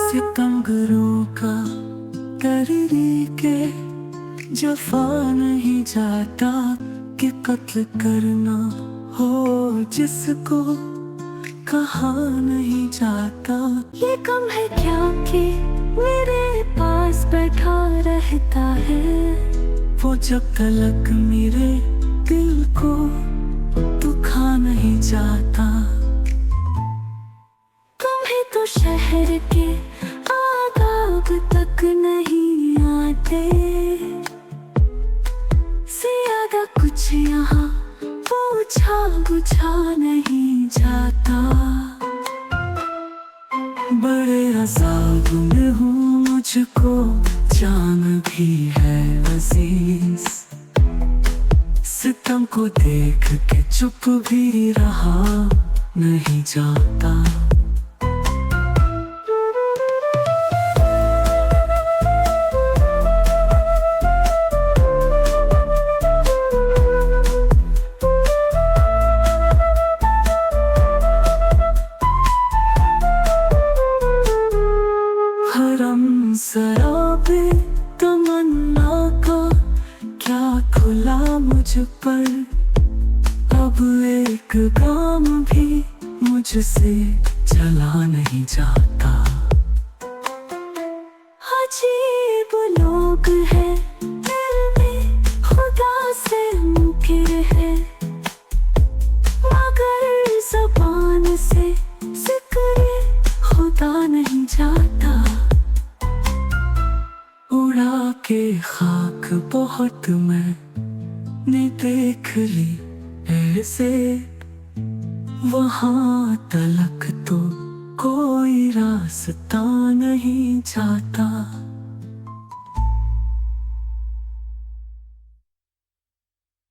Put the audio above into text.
सितमगरों का तहरीरी के जफा नहीं जाता कि कत्ल करना हो जिसको कहा नहीं जाता। ये कम है क्या कि मेरे पास बैठा रहता है, वो जब तलक मेरे दिल को दुखा नहीं जाता। तुम्हें तो शहर के आदाब तक नहीं आते, ज्यादा कुछ यहाँ पूछा बुझा नहीं जाता। बड़े अज़ाब में हूँ, मुझको जान भी है अजीज। सितम को देख के चुप भी रहा नहीं जाता। हरम शराबे तमन्ना का क्या खुला मुझ पर, अब एक काम भी मुझसे चला नहीं जाता। अजीब लोग हैं दिल में खुदा से मुनकिर है, मगर ज़बान से ज़िक्र खुदा नहीं जाता। उड़ा के खाक बहुत मैंने देख ली ऐसे, वहाँ तलक तो कोई रास्ता नहीं जाता।